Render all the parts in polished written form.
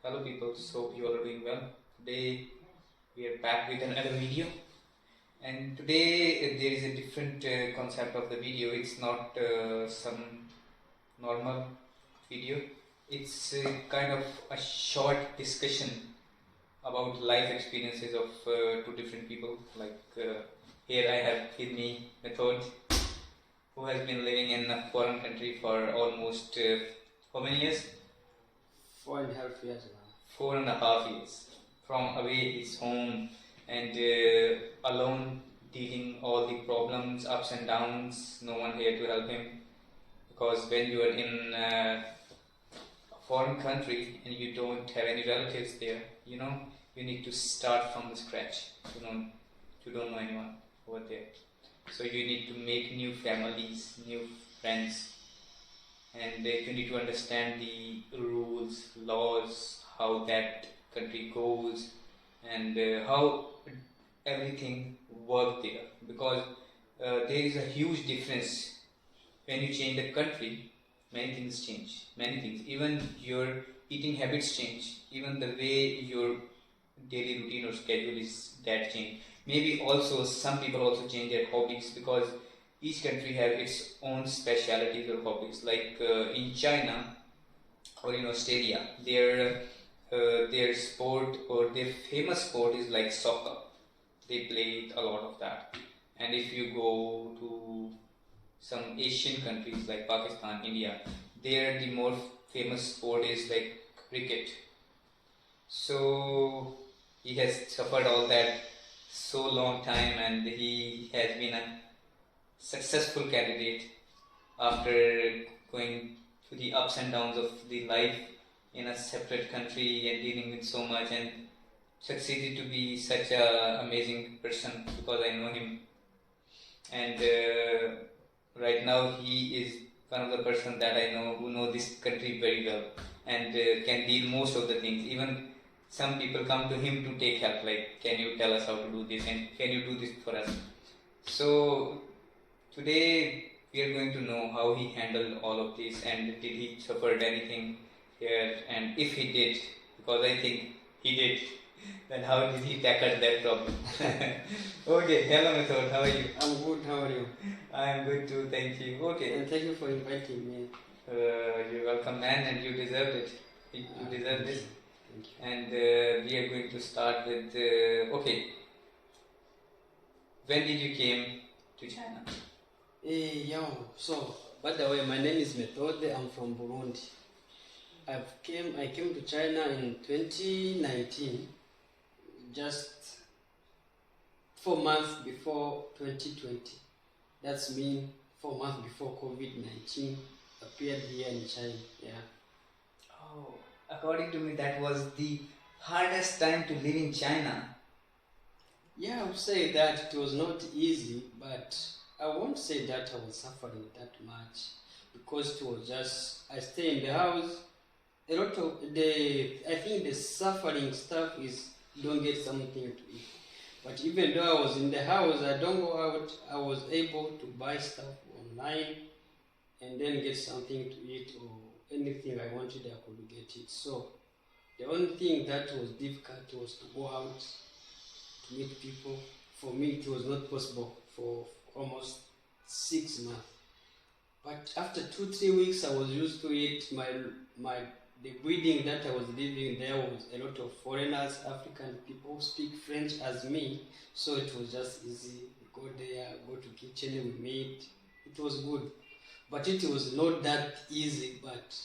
Hello people, so you all are doing well. Today we are back with another video, and today there is a different concept of the video. It's not some normal video. It's kind of a short discussion about life experiences of two different people. Here I have with me Method, who has been living in a foreign country for almost how many years? 4.5 years now. 4.5 years from away his home and alone dealing all the problems, ups and downs, no one here to help him, because when you are in a foreign country and you don't have any relatives there, you need to start from the scratch. You don't know anyone over there, so you need to make new families, new friends, and you need to understand the rules, laws, how that country goes, and how everything works there. Because there is a huge difference when you change the country. Many things change. Many things. Even your eating habits change. Even the way your daily routine or schedule is that change. Maybe also some people also change their hobbies, because each country have its own specialities or hobbies. Like in China or in Australia, their sport or their famous sport is like soccer. They play a lot of that. And if you go to some Asian countries like Pakistan, India, there the more famous sport is like cricket. So he has suffered all that so long time, and he has been a successful candidate after going through the ups and downs of the life in a separate country and dealing with so much, and succeeded to be such a amazing person, because I know him. And right now he is one of the person that I know who know this country very well, and can deal most of the things. Even some people come to him to take help, like, can you tell us how to do this and can you do this for us? So today we are going to know how he handled all of this, and did he suffered anything here, and if he did, because I think he did, then how did he tackle that problem? Okay, hello Method, how are you? I'm good, how are you? I am good too, thank you. Okay, And thank you for inviting me. you're welcome, man, and you deserved it. You deserve Thank this. you. Thank you. And we are going to start with okay, when did you came to China? So, by the way, my name is Methode, I'm from Burundi. I came to China in 2019, just 4 months before 2020. That's mean 4 months before COVID-19 appeared here in China. Yeah. Oh, according to me, that was the hardest time to live in China. Yeah, I would say that it was not easy, but I won't say that I was suffering that much, because it was just I stay in the house. A lot of I think the suffering stuff is don't get something to eat. But even though I was in the house, I don't go out. I was able to buy stuff online and then get something to eat, or anything I wanted, I could get it. So the only thing that was difficult was to go out to meet people. For me, it was not possible for almost 6 months. But after 2-3 weeks, I was used to it. The breeding that I was living there was a lot of foreigners, African people who speak French as me, so it was just easy. We go there, go to kitchen, we meet. It was good, but it was not that easy. But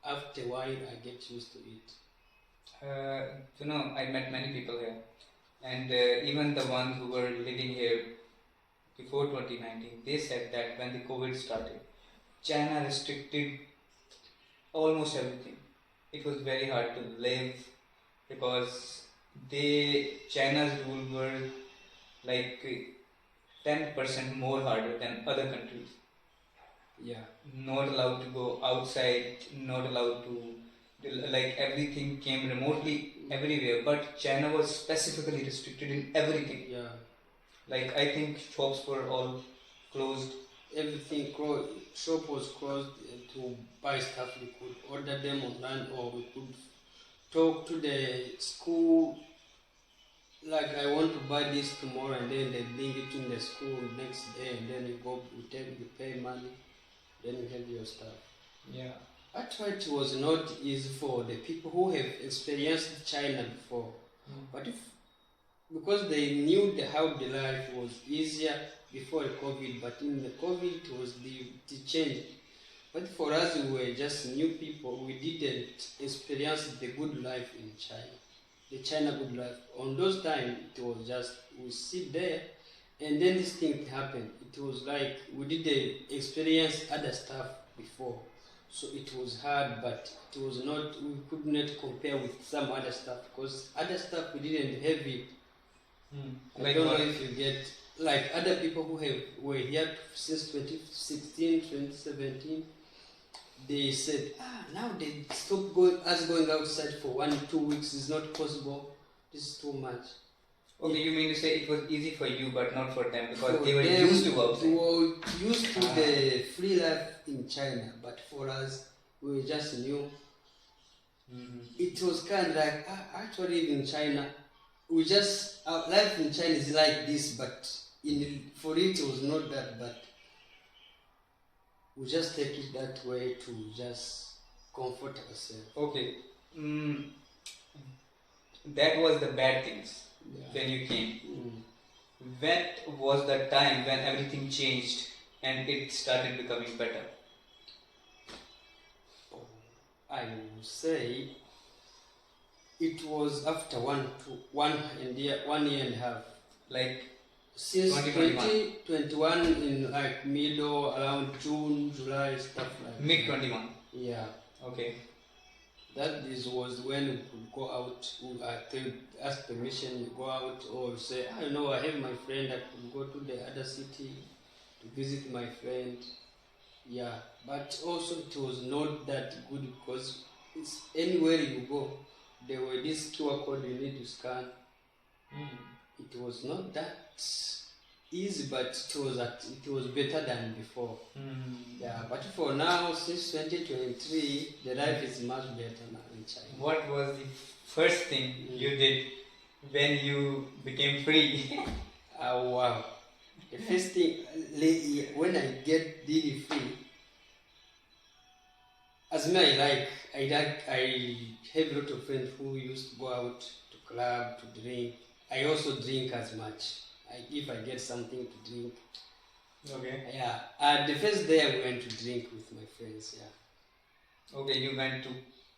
after a while, I get used to it. I met many people here, and even the ones who were living here before 2019, they said that when the COVID started, China restricted almost everything. It was very hard to live, because China's rule were like 10% more harder than other countries. Yeah. Not allowed to go outside, not allowed to, like, everything came remotely everywhere, but China was specifically restricted in everything. Yeah. Like, I think shops were all closed. Everything closed. Shop was closed. To buy stuff, we could order them online, or we could talk to the school, like I want to buy this tomorrow, and then they bring it in the school next day, and then you pay money, then you have your stuff. Yeah. Actually, it was not easy for the people who have experienced China before, but because they knew how the life was easier before the COVID, but in the COVID it was the change. But for us, we were just new people. We didn't experience the good life in China, the China good life. On those times, it was just we sit there, and then this thing happened. It was like we didn't experience other stuff before, so it was hard. But it was not. We could not compare with some other stuff because other stuff we didn't have it. I Like don't what? know if you get like other people who were here since 2016, 2017. They said, now they stop going outside for 1-2 weeks is not possible. This is too much. Okay, you mean to say it was easy for you but not for them because For they were them, used to outside. They were used to the free life in China, but for us, we were just new. It was kind of like, actually in China, our life in China is like this, but for it was not that, but we just take it that way to just comfort ourselves. Okay. That was the bad things when you came. When was the time when everything changed and it started becoming better? I would say it was after 1 year and a half. Like Since 2021. 2021 in like middle, around June, July, stuff like that. Mid 21. Yeah. Okay. That was when we could go out, ask permission, go out, or say, I don't know, I have my friend, I could go to the other city to visit my friend. Yeah, but also it was not that good because it's anywhere you go, there were this QR code you need to scan. It was not that easy, but it was better than before. Yeah, but for now, since 2023, the life is much better now in China. What was the first thing you did when you became free? Oh wow! The first thing when I get really free, as me I have a lot of friends who used to go out to club to drink. I also drink as much. If I get something to drink. Okay. Yeah. The first day I went to drink with my friends. Yeah. Okay, you went to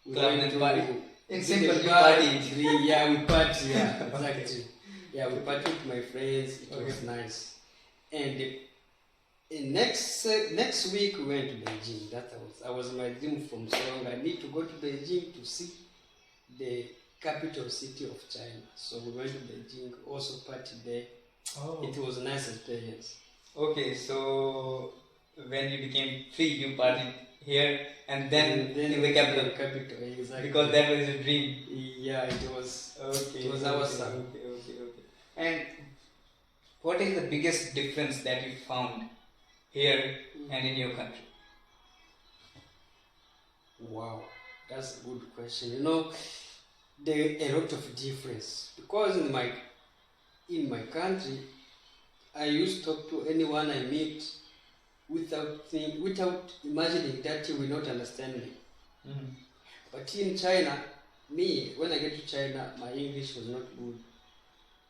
We club went and to party. In simple, the you bar, partied. Yeah, we party. Yeah, exactly. Okay. Yeah, we party with my friends. It was nice. And next week we went to Beijing. That was my dream from so long. I need to go to Beijing to see the capital city of China. So we went to Beijing, also partied there. Oh. It was a nice experience. Okay, so when you became free, you partied here and then in the capital. Exactly. Because that was your dream. Yeah, it was. Okay. It was awesome. Okay. And what is the biggest difference that you found here and in your country? Wow, that's a good question. You know, there are a lot of difference because in my country, I used to talk to anyone I meet without imagining that he will not understand me. But in China, when I get to China, my English was not good.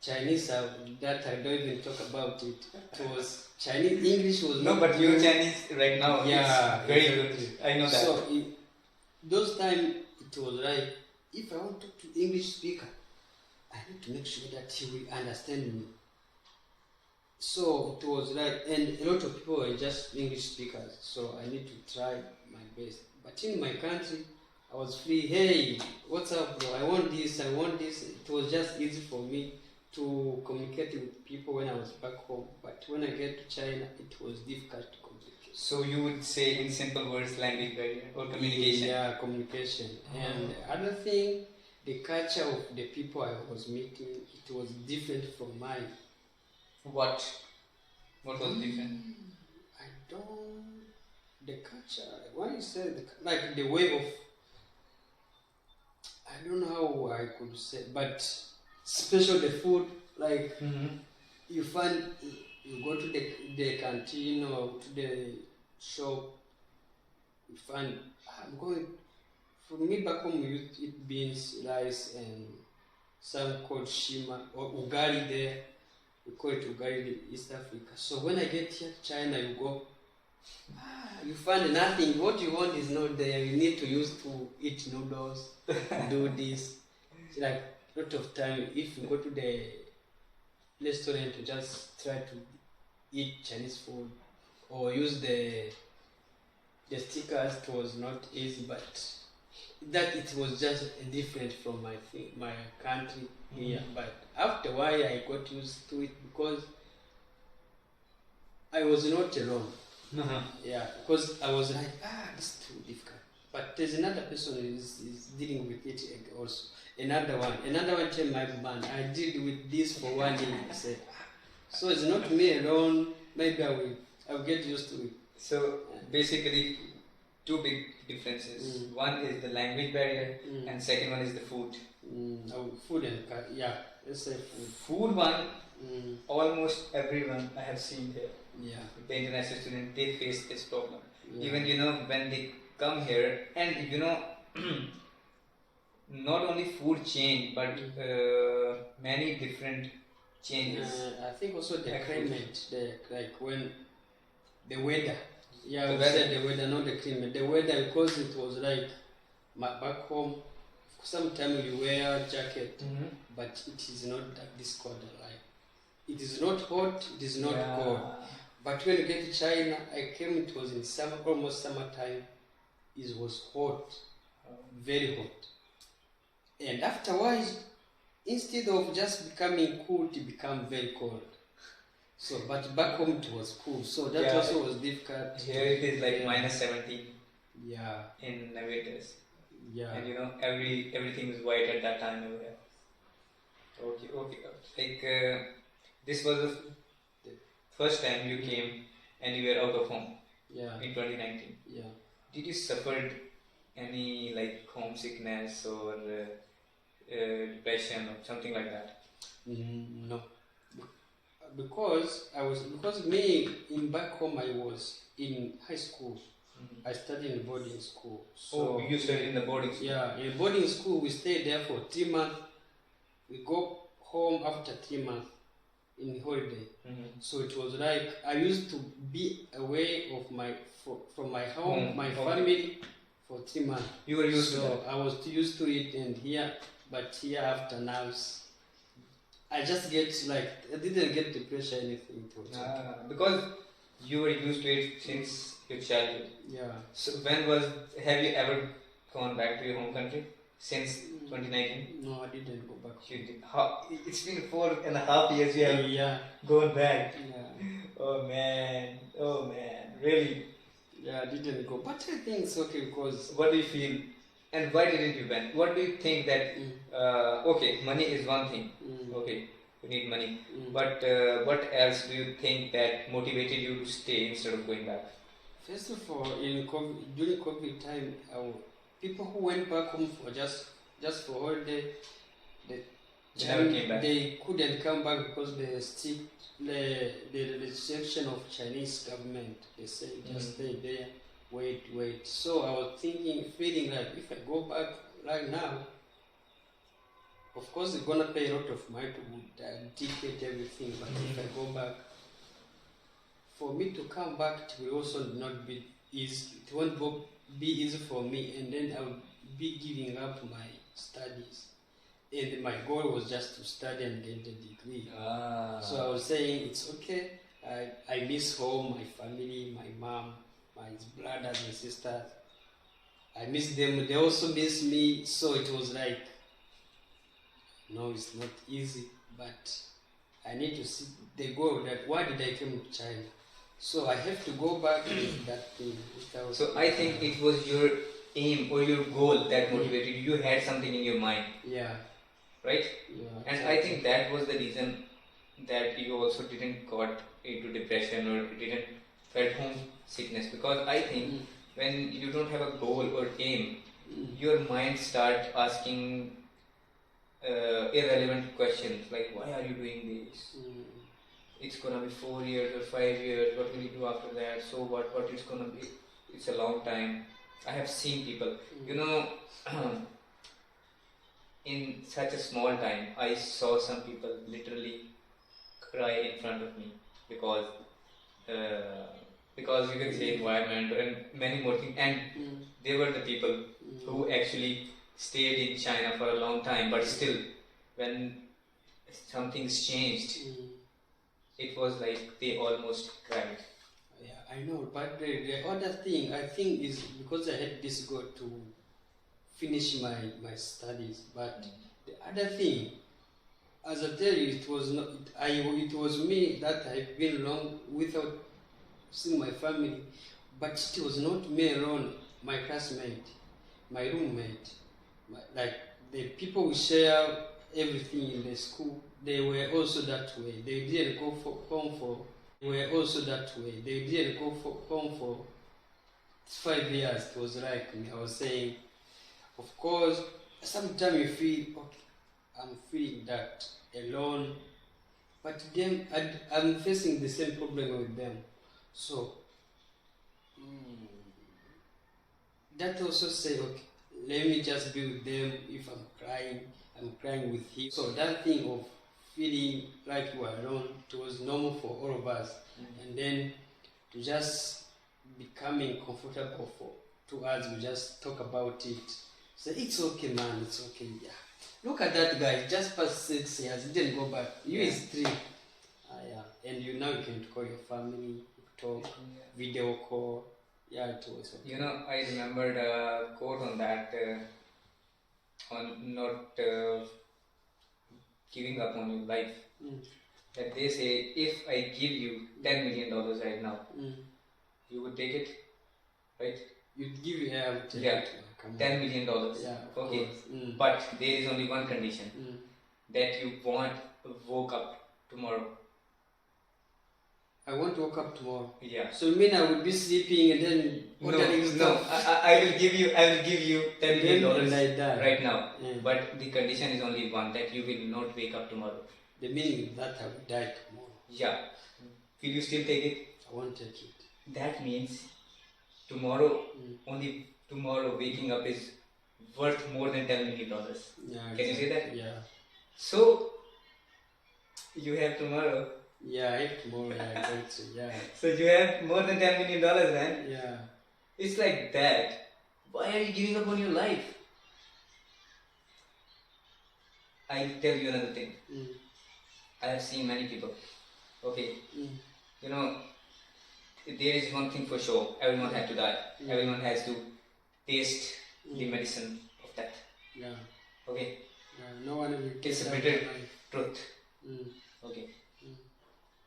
Chinese, that I don't even talk about it. It was Chinese English was no, not but your good. Chinese right now is very exactly. good. I know that. So in those times, it was like if I want to talk to English speaker, I need to make sure that he will understand me. So it was like, and a lot of people were just English speakers, so I need to try my best. But in my country, I was free. Hey, what's up, bro? I want this. It was just easy for me to communicate with people when I was back home. But when I get to China, it was difficult to communicate. So you would say in simple words, language barrier or communication? Yeah, communication. And other thing, the culture of the people I was meeting, it was different from mine. What was different? The culture, why you say like the way of, I don't know how I could say, but especially the food, like you find you go to the canteen or to the shop, you find I'm going. For me back home, we used to eat beans, rice, and some called shima or ugali there. We call it ugali in East Africa. So when I get here to China, you go, you find nothing. What you want is not there. You need to use to eat noodles, do this. It's like a lot of time. If you go to the restaurant to just try to eat Chinese food or use the stickers, it was not easy, but that it was just different from my country here. But after a while, I got used to it because I was not alone. Yeah, because I was like, this is too difficult. But there's another person who is dealing with it also. Another one tell my man, I did with this for 1 year. He said, so it's not me alone. Maybe I'll get used to it. So basically, two big differences. One is the language barrier, and second one is the food. Food and yeah, let's say food. Food one, almost everyone I have seen here. Yeah. The international student, they face this problem. Yeah. Even when they come here, and not only food change, but many different changes. I think also the climate, like when the weather. Yeah, The we weather. said the weather, not the climate. The weather, because it was like back home. Sometimes you wear a jacket, but it is not this cold. Like it is not hot, it is not cold. But when you get to China, I came. It was in summer, almost summertime. It was hot, very hot. And afterwards, instead of just becoming cool, it became very cold. So, but back home it was cool. So that also was difficult. Here it is like minus 17. Yeah. In winters. Yeah. And everything is white at that time over here. Okay. Like this was the first time you came and you were out of home. Yeah. In 2019. Yeah. Did you suffer any like homesickness or depression or something like that? No. Because me in back home I was in high school. I studied in boarding school. So you studied in the boarding school? Yeah, in boarding school we stayed there for 3 months. We go home after 3 months in holiday. So it was like I used to be away from my home, my family for 3 months. You were used to that? So I was used to it, and here after now, I just get like I didn't get depression or anything. Because you were used to it since your childhood. Yeah. So have you ever gone back to your home country since 2019? No, I didn't go back. You did. It's been 4.5 years you have gone back. Yeah. Oh man, really? Yeah, I didn't go, but I think it's okay because. What do you feel? And why didn't you went? What do you think that? Okay, money is one thing. Okay, you need money. But what else do you think that motivated you to stay instead of going back? First of all, during COVID time, people who went back home for just for holiday, they couldn't come back because the restriction of Chinese government. They say just stay there, wait. So I was feeling like if I go back right now, of course they're gonna pay a lot of money to ticket everything. But if I go back, for me to come back, it will also not be easy. It won't be easy for me, and then I will be giving up my studies. And my goal was just to study and get the degree. So I was saying it's okay. I miss home, my family, my mom, my brothers and sisters. I miss them. They also miss me. So it was like, no, it's not easy, but I need to see the goal that why did I come to China? So I have to go back to that thing. So I think it was your aim or your goal that motivated you. You had something in your mind. Yeah. Right? Yeah. And I think that was the reason that you also didn't got into depression or didn't felt homesickness, because I think when you don't have a goal or aim, your mind start asking irrelevant questions like, why are you doing this? It's gonna be 4 years or 5 years. What will you do after that? So what it's gonna be? It's a long time. I have seen people, you know, in such a small time, I saw some people literally cry in front of me because uh, because you can say environment and many more things. And they were the people who actually stayed in China for a long time, but still, when something's changed, it was like they almost cried. Yeah, I know, but the other thing I think is because I had this goal to finish my studies, but the other thing, as I tell you, it was not it was me that I've been long without seeing my family, but it was not me alone. My classmate, my roommate, like the people we share everything in the school, they were also that way. They didn't go home for. They were also that way. They didn't go home for 5 years. It was like me. I was saying, of course, sometimes you feel okay. I'm feeling that alone, but then I'm facing the same problem with them. So that also say, okay, let me just be with them. If I'm crying with him. So that thing of feeling like you are alone, it was normal for all of us. And then to just becoming comfortable to us, we just talk about it. Say, it's okay, man, it's okay. Yeah. Look at that guy, just passed 6 years, he didn't go back. You is 3. Yeah. And now you can call your family, talk, video call. Yeah, it was okay. You know, I remembered a quote on that, on not giving up on your life. That they say, if I give you $10 million right now, you would take it, right? You'd give it, $10 million. Yeah, okay. But there is only one condition, that you won't woke up tomorrow. I want to wake up tomorrow. Yeah. So you mean I would be sleeping and then ordering stuff? I will give you $10 million like that. right now. Yeah. But the condition is only one, that you will not wake up tomorrow. The meaning that I will die tomorrow. Yeah. Will you still take it? I won't take it. That means tomorrow, only tomorrow waking up is worth more than $10 million. Yeah. Can you say that? Yeah. So you have tomorrow. Yeah, I have tomorrow. Yeah, exactly. Yeah. So you have more than $10 million, man. Yeah. It's like that. Why are you giving up on your life? I'll tell you another thing. I have seen many people. Okay. You know, there is one thing for sure. Everyone had to die. Everyone has to taste the medicine of death. Yeah. Okay. Yeah, no one will. It's a bitter truth. Okay.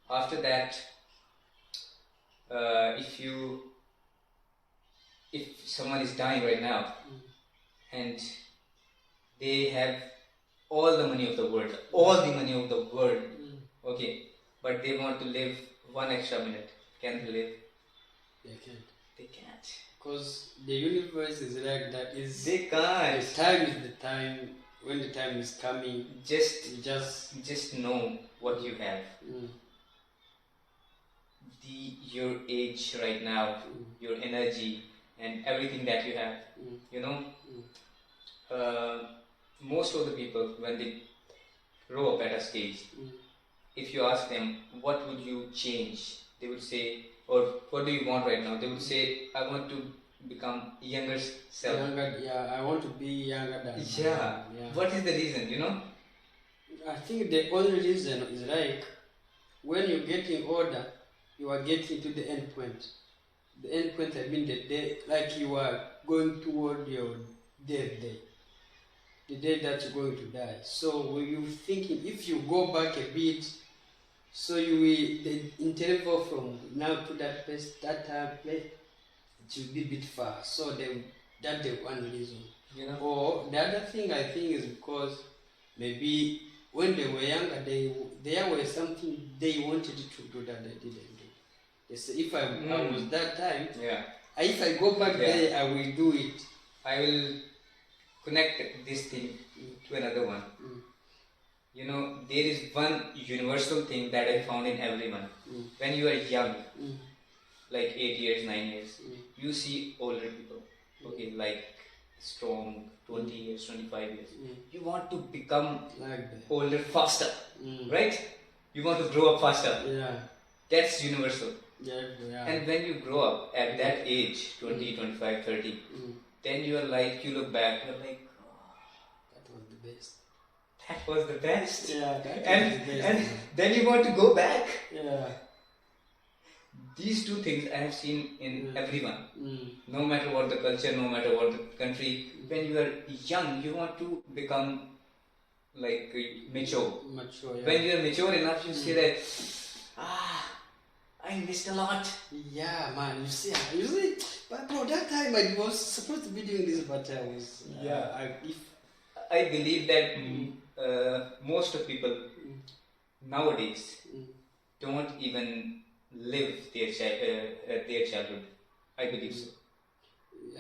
After that, if someone is dying right now, and they have all the money of the world, okay, but they want to live 1 extra minute, can they live? They can't. They can't. Because the universe is like that. They can't. The time is the time. When the time is coming, just know what you have. Your age right now, your energy, and everything that you have. You know, most of the people, when they grow up at a stage, if you ask them what would you change, they would say, or what do you want right now? They would say, I want to become younger self. I want to be younger than. Yeah. What is the reason? You know? I think the only reason is like when you're getting older, you are getting to the end point. The end point, I mean the day, like you are going toward your death day. The day that you're going to die. So when you're thinking, if you go back a bit, so you will, the interval from now to that place, it will be a bit far. So that's the one reason. You know? Or the other thing I think is because maybe when they were younger, there was something they wanted to do that they didn't do. They say, if I was that time, if I go back there, I will do it. I will connect this thing to another one. Mm. You know, there is one universal thing that I found in everyone. Mm. When you are young, Mm. like 8 years, 9 years, Mm. you see older people, okay, like strong, 20 years, 25 years. Mm. You want to become Like that. older faster, Mm. right? You want to grow up faster. Yeah. That's universal. Yeah. And when you grow up at that age, 20, 25, 30, then you are like, you look back, you're like, That was the best. that was the best. Yeah, that was And, the best. and then you want to go back. Yeah. These two things I have seen in everyone. Mm. No matter what the culture, no matter what the country, when you are young, you want to become like mature. Mature, yeah. When you are mature enough, you say that, I missed a lot. Yeah, man, you see, but bro, that time I was supposed to be doing this, but I was, I believe that most of people nowadays don't even live their childhood. I believe so.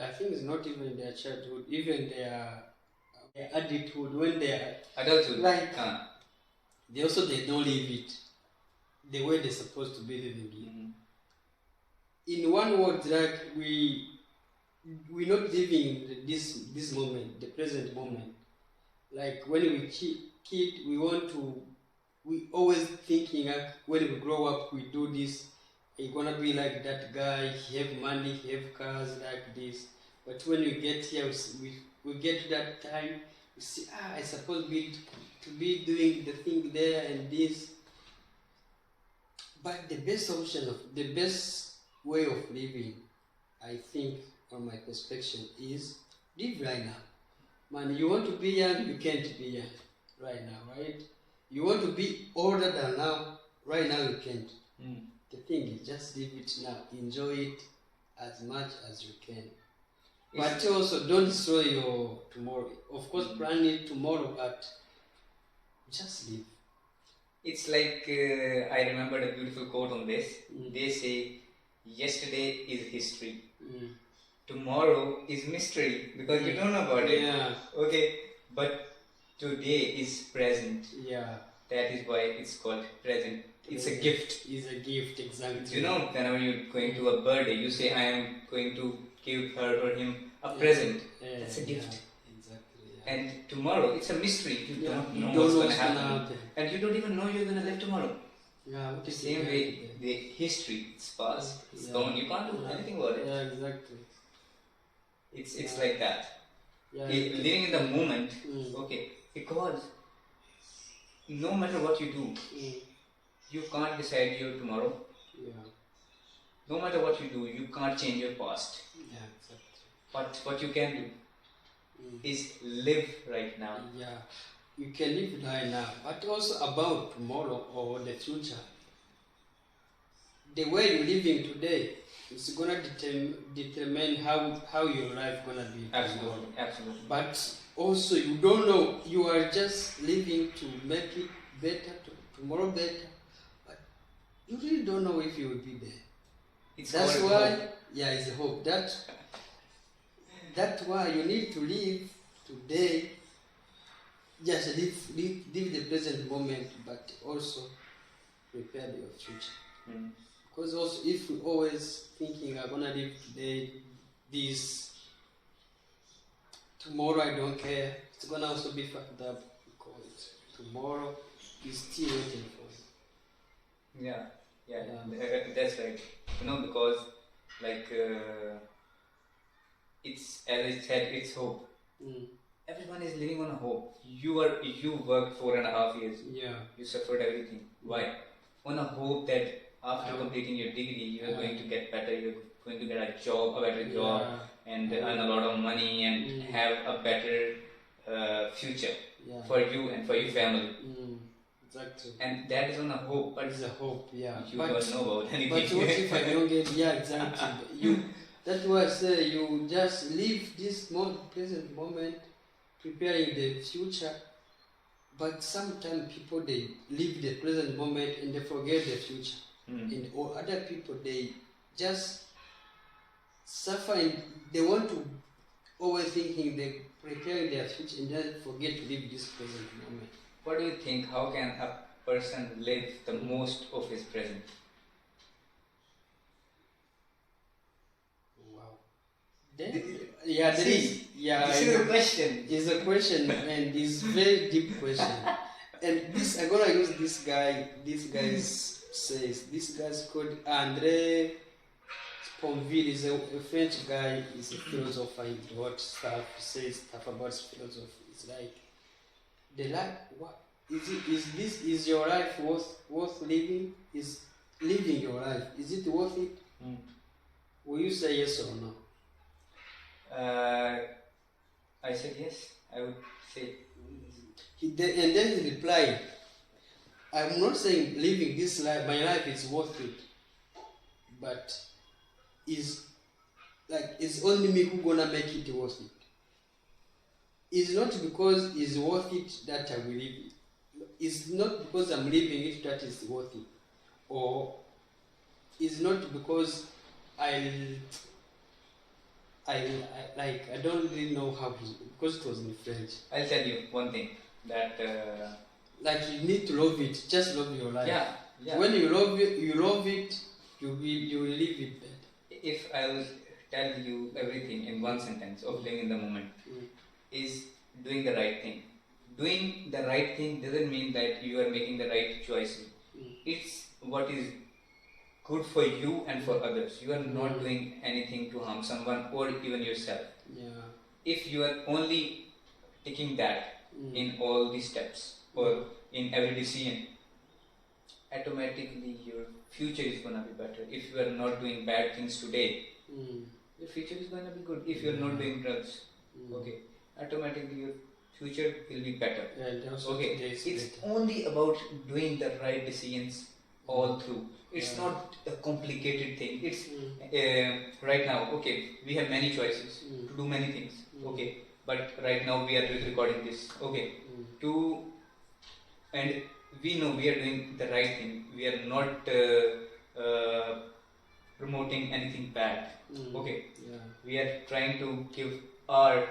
I think it's not even their childhood, even their adulthood, when they are Adulthood. like, they don't live it the way they're supposed to be living it. In one word, like we're not living this moment, the present moment. Like when we kid, we always thinking like when we grow up, we do this. You're gonna be like that guy. He have money, he have cars like this. But when we get here, we get to that time. We see, I supposed to be doing the thing there and this. But the best solution the best way of living, I think, from my perspective, is live right now. Man, you want to be young, you can't be young right now, right? You want to be older than now, right now you can't. The thing is, just live it now, enjoy it as much as you can. But also, don't destroy your tomorrow. Of course, plan it tomorrow, but just live. It's like, I remembered a beautiful quote on this. They say, yesterday is history. Tomorrow is mystery, because you don't know about it. Yeah. Okay, but today is present. Yeah. That is why it's called present. It's a gift. It's a gift, exactly. You know, whenever you're going to a birthday, you say, I am going to give her or him a present. That's a gift. Yeah, exactly. Yeah. And tomorrow, it's a mystery. You don't know You what's don't going know to happen. And you don't even know you're going to live tomorrow. Yeah, The same way, the history, it's past, it's gone. You can't do anything about it. Yeah, exactly. It's like that. Yeah, Living in the moment, okay, because no matter what you do, you can't decide your tomorrow. Yeah. No matter what you do, you can't change your past. Yeah, exactly. But what you can do is live right now. Yeah, you can live right now, but also about tomorrow or the future. The way you're living today is gonna determine how your life gonna be. Absolutely, absolutely. But also, you don't know. You are just living to make it better, tomorrow better. But you really don't know if you will be there. That's why, hope. Yeah, it's a hope. That's why you need to live today. Just live the present moment, but also prepare your future. Because also, if we always thinking I'm gonna live today, this tomorrow I don't care, it's gonna also be fucked up because tomorrow is still waiting for you. Yeah, that's right. You know, because like it's, as I said, it's hope. Everyone is living on a hope. You worked 4.5 years. Yeah. You suffered everything. Why? On a hope that after completing your degree, you are going to get better. You're going to get a better job, and earn a lot of money, and have a better future for you and for your family. Exactly. And that is on a hope. But it's a hope, yeah. You don't know about anything. But what if I don't get? Yeah, exactly. That's why I say you just live this present moment, preparing the future. But sometimes people, they live the present moment and they forget the future. And or other people, they just suffer and they want to always thinking the preparing their future and then forget to live this present moment. What do you think? How can a person live the most of his present? Wow. Then, yeah, there is. Yeah, This is a question. it's a question and it's very deep question. And this I'm gonna use this guy. This guy says this guy's called André Sponville. Is a French guy. He's a philosopher. He wrote stuff. He says stuff about philosophy. It's like the life. What is it? Is your life worth living? Is living your life? Is it worth it? Will you say yes or no? I said yes. I would say. And then he replied, I'm not saying living this life, my life is worth it, but it's only me who gonna make it worth it. It's not because it's worth it that I will live it. It's not because I'm living it that is worth it. Or it's not because I don't really know how to, because it was in French. I'll tell you one thing that like you need to love it. Just love your life. yeah. When you love it, you will live it better. If I'll tell you everything in one sentence of living in the moment, is doing the right thing. Doing the right thing doesn't mean that you are making the right choices. It's what is good for you and for others. You are not doing anything to harm someone or even yourself. Yeah. If you are only taking that in all these steps or in every decision, automatically your future is gonna be better. If you are not doing bad things today, your future is gonna be good. If you are not doing drugs, okay, automatically your future will be better. Okay, it's only about doing the right decisions all through. It's not a complicated thing. It's right now, okay, we have many choices to do many things, okay, but right now we are recording this, okay, and we know we are doing the right thing. We are not promoting anything bad, okay. We are trying to give our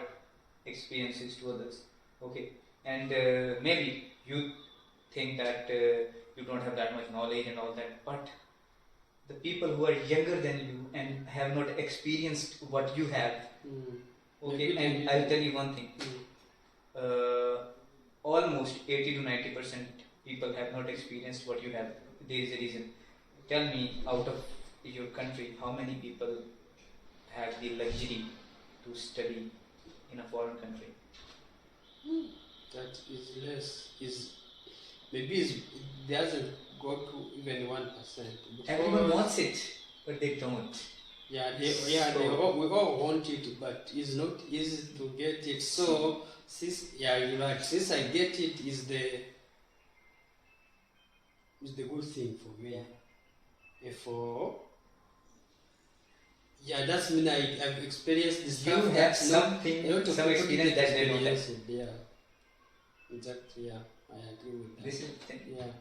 experiences to others, okay, and maybe you think that you don't have that much knowledge and all that, but the people who are younger than you and have not experienced what you have, okay, and I'll tell you one thing, almost 80 to 90% people have not experienced what you have. There is a reason. Tell me, out of your country, how many people have the luxury to study in a foreign country? That is less. Maybe it doesn't go to even 1%. Everyone wants it, but they don't. We all want it, but it's not easy to get it. So since I get it, is the good thing for me. That's mean I've experienced this. You have some experience that they don't have. Yeah, exactly. Yeah, I agree with that. This is the thing. Yeah.